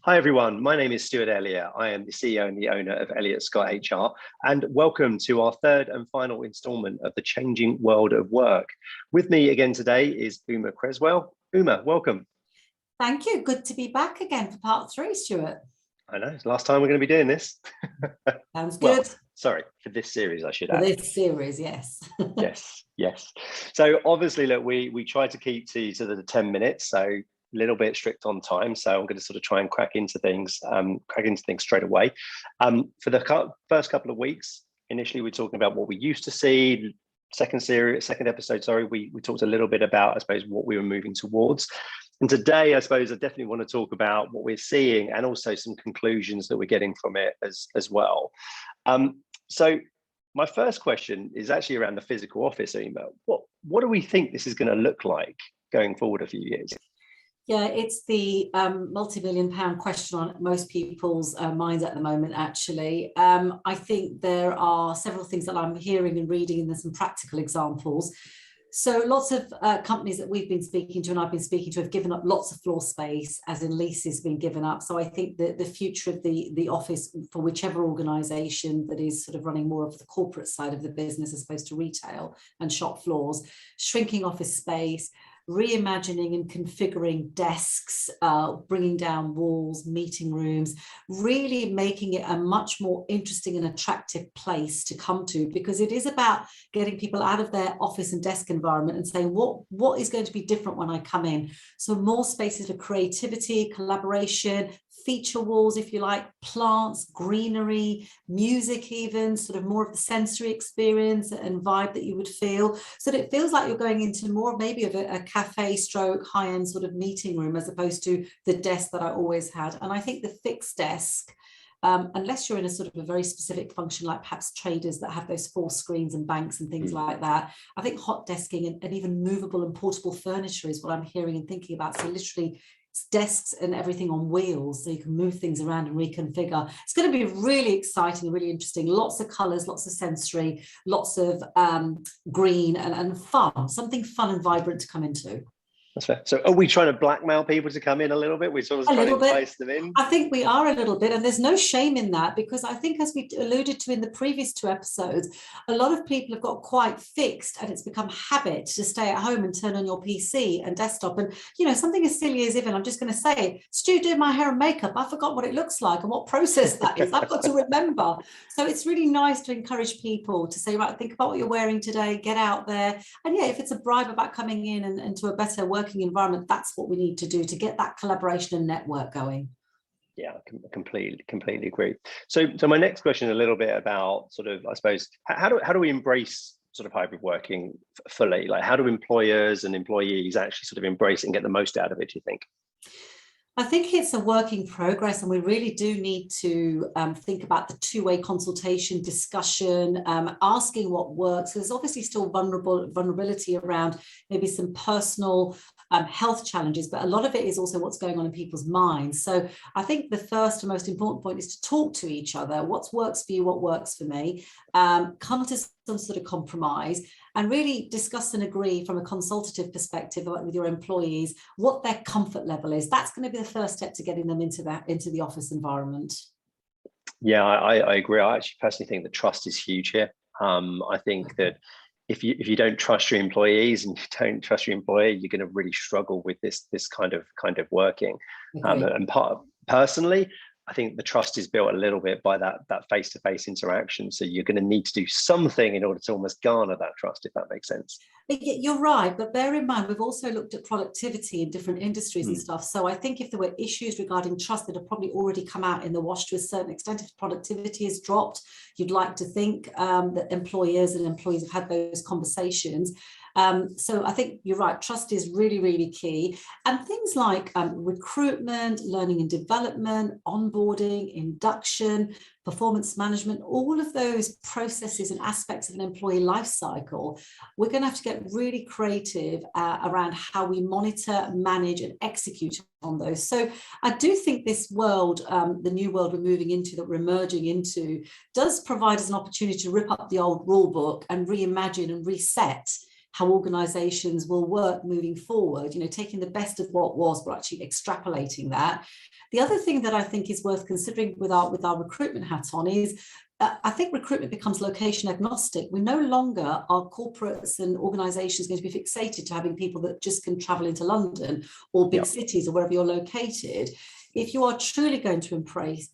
Hi everyone, my name is Stuart Elliott. I am the CEO and the owner of Elliott Scott HR, and welcome to our third and final instalment of the Changing World of Work. With me again today is Uma Cresswell. Uma, welcome. Thank you. Good to be back again for part 3, Stuart. I know, it's the last time we're going to be doing this. Sounds good. Well, sorry, for this series, I should add. For this series, yes. yes. So obviously, look, we try to keep to the 10 minutes, so a little bit strict on time. So I'm going to sort of try and crack into things straight away. For the first couple of weeks, initially, we're talking about what we used to see. Second episode, we talked a little bit about, I suppose, what we were moving towards. And today, I suppose, I definitely want to talk about what we're seeing and also some conclusions that we're getting from it as well. So my first question is actually around the physical office, Uma. What do we think this is going to look like going forward a few years? Yeah, it's the multi-million-pound question on most people's minds at the moment, actually. I think there are several things that I'm hearing and reading, and there's some practical examples. So lots of companies that we've been speaking to and I've been speaking to have given up lots of floor space, as in leases being given up. So I think that the future of the office for whichever organisation that is sort of running more of the corporate side of the business as opposed to retail and shop floors, shrinking office space, reimagining and configuring desks, bringing down walls, meeting rooms, really making it a much more interesting and attractive place to come to, because it is about getting people out of their office and desk environment and saying, what is going to be different when I come in? So more spaces for creativity, collaboration, feature walls, if you like, plants, greenery, music, even sort of more of the sensory experience and vibe that you would feel. So that it feels like you're going into more maybe of a cafe stroke high-end sort of meeting room as opposed to the desk that I always had. And I think the fixed desk, unless you're in a sort of a very specific function, like perhaps traders that have those 4 screens and banks and things like that, I think hot desking and even movable and portable furniture is what I'm hearing and thinking about. So literally desks and everything on wheels, so you can move things around and reconfigure. It's going to be really exciting, really interesting. Lots of colours, lots of sensory, lots of green and fun, something fun and vibrant to come into. That's fair. So are we trying to blackmail people to come in a little bit? We're sort of trying to entice them in? I think we are a little bit, and there's no shame in that, because I think, as we alluded to in the previous 2 episodes, a lot of people have got quite fixed and it's become habit to stay at home and turn on your PC and desktop. And, you know, something as silly as even, I'm just going to say, Stu did my hair and makeup. I forgot what it looks like and what process that is. I've got to remember. So it's really nice to encourage people to say, right, think about what you're wearing today, get out there. And yeah, if it's a bribe about coming in and to a better working environment, that's what we need to do to get that collaboration and network going. Yeah, completely agree. So my next question is a little bit about sort of, I suppose, how do we embrace sort of hybrid working fully? Like, how do employers and employees actually sort of embrace it and get the most out of it, do you think? I think it's a work in progress, and we really do need to think about the 2-way consultation, discussion, asking what works. There's obviously still vulnerability around maybe some personal health challenges, but a lot of it is also what's going on in people's minds. So I think the first and most important point is to talk to each other. What works for you, what works for me, come to some sort of compromise and really discuss and agree from a consultative perspective with your employees what their comfort level is. That's going to be the first step to getting them into the office environment. Yeah, I agree. I actually personally think that trust is huge here. I think that if you don't trust your employees and you don't trust your employer, you're going to really struggle with this kind of working. Personally, I think the trust is built a little bit by that face-to-face interaction. So you're going to need to do something in order to almost garner that trust, if that makes sense. You're right, but bear in mind, we've also looked at productivity in different industries and stuff. So I think if there were issues regarding trust that have probably already come out in the wash to a certain extent, if productivity has dropped, you'd like to think that employers and employees have had those conversations. So I think you're right, trust is really, really key. And things like recruitment, learning and development, onboarding, induction, performance management, all of those processes and aspects of an employee life cycle, we're going to have to get really creative around how we monitor, manage and execute on those. So I do think this world, the new world we're moving into, that we're emerging into, does provide us an opportunity to rip up the old rule book and reimagine and reset how organizations will work moving forward, taking the best of what was, but actually extrapolating that. The other thing that I think is worth considering with our recruitment hat on is I think recruitment becomes location agnostic. We no longer are corporates and organizations going to be fixated to having people that just can travel into London or big cities or wherever you're located. If you are truly going to embrace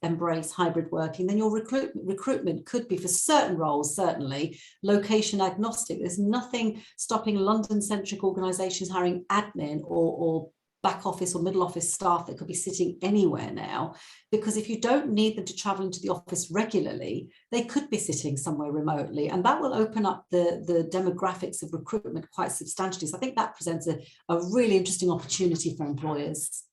hybrid working, then your recruitment could be, for certain roles, certainly location agnostic. There's nothing stopping London-centric organizations hiring admin or back office or middle office staff that could be sitting anywhere now, because if you don't need them to travel into the office regularly, they could be sitting somewhere remotely, and that will open up the demographics of recruitment quite substantially. So I think that presents a really interesting opportunity for employers.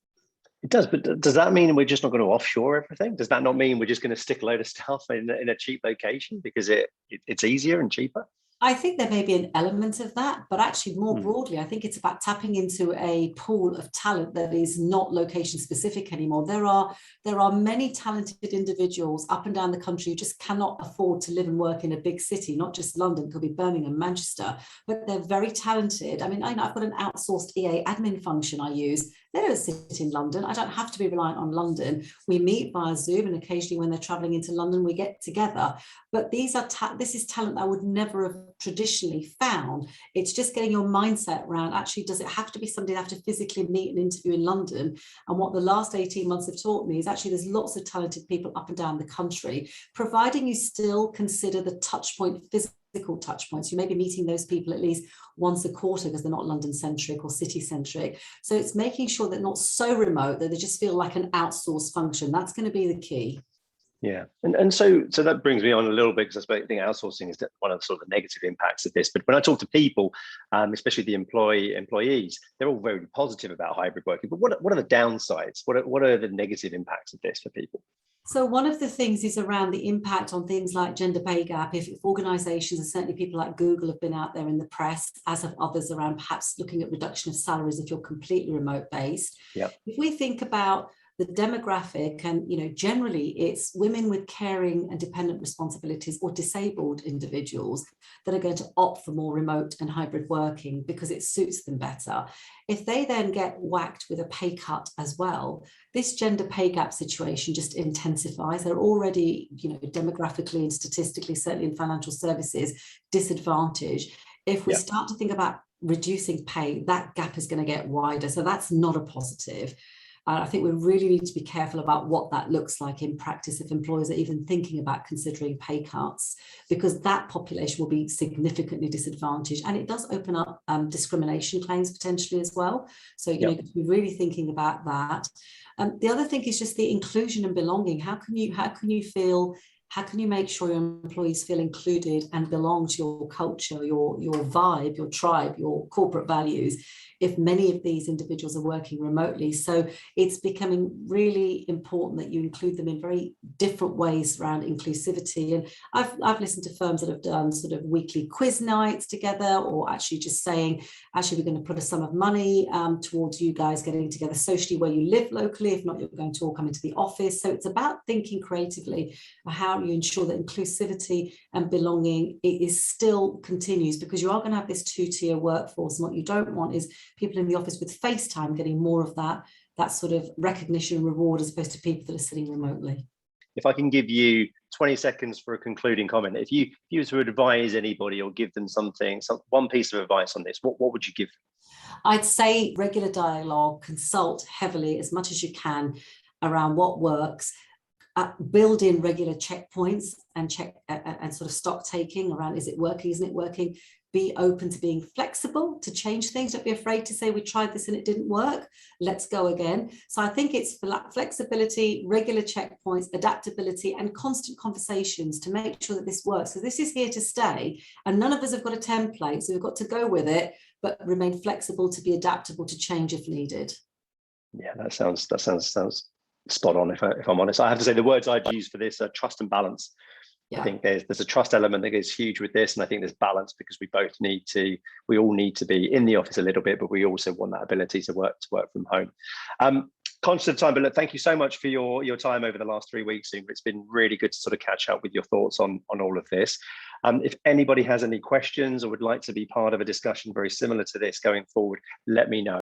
It does, but does that mean we're just not going to offshore everything? Does that not mean we're just going to stick a load of stuff in a cheap location because it's easier and cheaper? I think there may be an element of that, but actually more broadly, I think it's about tapping into a pool of talent that is not location specific anymore. There are many talented individuals up and down the country who just cannot afford to live and work in a big city, not just London, it could be Birmingham, Manchester, but they're very talented. I mean, I've got an outsourced EA admin function I use. They don't sit in London. I don't have to be reliant on London. We meet via Zoom, and occasionally when they're traveling into London, we get together. But this is talent I would never have traditionally found. It's just getting your mindset around, actually, does it have to be somebody that have to physically meet and interview in London? And what the last 18 months have taught me is actually there's lots of talented people up and down the country, providing you still consider the touch point, physical touch points. You may be meeting those people at least once a quarter because they're not London centric or city centric. So it's making sure they're not so remote that they just feel like an outsourced function. That's going to be the key. Yeah, and so that brings me on a little bit, because I think outsourcing is one of the sort of negative impacts of this. But when I talk to people, especially the employees, they're all very positive about hybrid working. But what are the downsides? What are the negative impacts of this for people? So one of the things is around the impact on things like gender pay gap. If organisations, and certainly people like Google have been out there in the press, as have others, around perhaps looking at reduction of salaries if you're completely remote based. Yep. If we think about the demographic, and generally it's women with caring and dependent responsibilities or disabled individuals that are going to opt for more remote and hybrid working because it suits them better. If they then get whacked with a pay cut as well, this gender pay gap situation just intensifies. They're already, demographically and statistically, certainly in financial services, disadvantaged. If we start to think about reducing pay, that gap is going to get wider. So that's not a positive. I think we really need to be careful about what that looks like in practice if employers are even thinking about considering pay cuts, because that population will be significantly disadvantaged. And it does open up discrimination claims potentially as well. So, we're really thinking about that. The other thing is just the inclusion and belonging. How can you make sure your employees feel included and belong to your culture, your vibe, your tribe, your corporate values, if many of these individuals are working remotely? So it's becoming really important that you include them in very different ways around inclusivity. And I've listened to firms that have done sort of weekly quiz nights together, or actually just saying, actually, we're going to put a sum of money towards you guys getting together socially where you live locally. If not, you're going to all come into the office. So it's about thinking creatively how you ensure that inclusivity and belonging still continues, because you are going to have this two-tier workforce. And what you don't want is people in the office with FaceTime getting more of that sort of recognition and reward, as opposed to people that are sitting remotely. If I can give you 20 seconds for a concluding comment, if you were to advise anybody or give them one piece of advice on this, what would you give them? I'd say regular dialogue, consult heavily as much as you can around what works. Build in regular checkpoints and sort of stock taking around, is it working, isn't it working? Be open to being flexible to change things. Don't be afraid to say, we tried this and it didn't work, let's go again. So I think it's flexibility, regular checkpoints, adaptability, and constant conversations to make sure that this works. So this is here to stay, and none of us have got a template, so we've got to go with it, but remain flexible to be adaptable to change if needed. Yeah, that sounds spot on, if I'm honest. I have to say the words I'd use for this are trust and balance. Yeah. I think there's a trust element that is huge with this, and I think there's balance, because we all need to be in the office a little bit, but we also want that ability to work from home. Conscious of time, but look, thank you so much for your time over the last 3 weeks. It's been really good to sort of catch up with your thoughts on all of this. If anybody has any questions or would like to be part of a discussion very similar to this going forward, let me know.